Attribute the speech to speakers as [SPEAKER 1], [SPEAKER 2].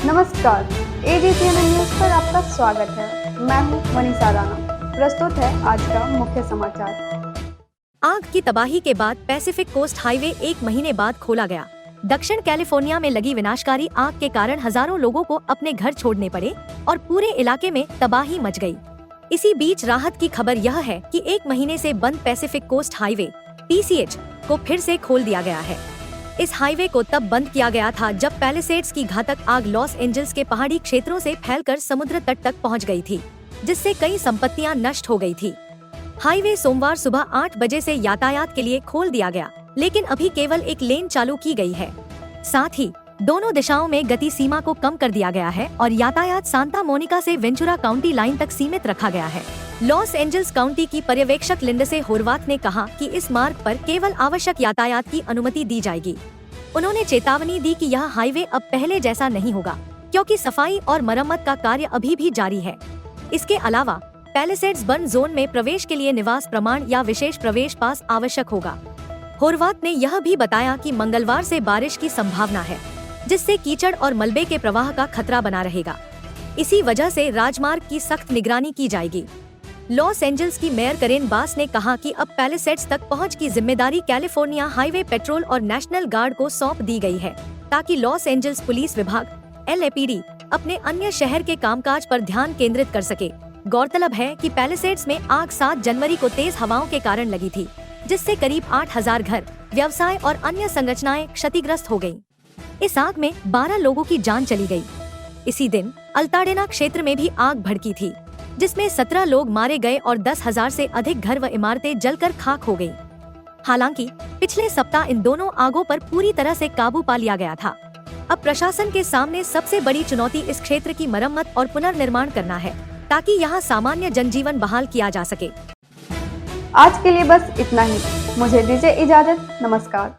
[SPEAKER 1] नमस्कार, एजीसीएनएन न्यूज़ पर आपका स्वागत है। मैं हूं मनीषा राणा। प्रस्तुत है आज का मुख्य समाचार।
[SPEAKER 2] आग की तबाही के बाद पैसिफिक कोस्ट हाईवे 1 महीने बाद खोला गया। दक्षिण कैलिफोर्निया में लगी विनाशकारी आग के कारण हजारों लोगों को अपने घर छोड़ने पड़े और पूरे इलाके में तबाही मच गई। इसी बीच राहत की खबर यह है कि 1 महीने से बंद पैसिफिक कोस्ट हाईवे (PCH) को फिर से खोल दिया गया है। इस हाईवे को तब बंद किया गया था जब पैलिसेड्स की घातक आग लॉस एंजल्स के पहाड़ी क्षेत्रों से फैलकर समुद्र तट तक पहुंच गई थी, जिससे कई संपत्तियां नष्ट हो गई थी। हाईवे सोमवार सुबह 8 बजे से यातायात के लिए खोल दिया गया, लेकिन अभी केवल एक लेन चालू की गई है। साथ ही दोनों दिशाओं में गति सीमा को कम कर दिया गया है और यातायात सांता मोनिका से वेंचुरा काउंटी लाइन तक सीमित रखा गया है। लॉस एंजल्स काउंटी की पर्यवेक्षक लिंडसे होरवाथ ने कहा कि इस मार्ग पर केवल आवश्यक यातायात की अनुमति दी जाएगी। उन्होंने चेतावनी दी कि यह हाईवे अब पहले जैसा नहीं होगा, क्योंकि सफाई और मरम्मत का कार्य अभी भी जारी है। इसके अलावा पैलिसेड्स बर्न जोन में प्रवेश के लिए निवास प्रमाण या विशेष प्रवेश पास आवश्यक होगा। होरवाथ ने यह भी बताया कि मंगलवार से बारिश की संभावना है, जिससे कीचड़ और मलबे के प्रवाह का खतरा बना रहेगा। इसी वजह से राजमार्ग की सख्त निगरानी की जाएगी। लॉस एंजल्स की मेयर करेन बास ने कहा कि अब पैलिसेड्स तक पहुंच की जिम्मेदारी कैलिफोर्निया हाईवे पेट्रोल और नेशनल गार्ड को सौंप दी गई है, ताकि लॉस एंजल्स पुलिस विभाग (LAPD) अपने अन्य शहर के कामकाज पर ध्यान केंद्रित कर सके। गौरतलब है कि पैलिसेड्स में आग 7 जनवरी को तेज हवाओं के कारण लगी थी, जिससे करीब 8000 घर, व्यवसाय और अन्य संरचनाएं क्षतिग्रस्त हो गयी। इस आग में 12 लोगों की जान चली गई। इसी दिन अल्ताडेना क्षेत्र में भी आग भड़की थी, जिसमें 17 लोग मारे गए और 10,000 से अधिक घर व इमारतें जलकर खाक हो गयी। हालांकि पिछले सप्ताह इन दोनों आगों पर पूरी तरह से काबू पा लिया गया था। अब प्रशासन के सामने सबसे बड़ी चुनौती इस क्षेत्र की मरम्मत और पुनर्निर्माण करना है, ताकि यहाँ सामान्य जनजीवन बहाल किया जा सके।
[SPEAKER 1] आज के लिए बस इतना ही। मुझे दीजिए इजाजत। नमस्कार।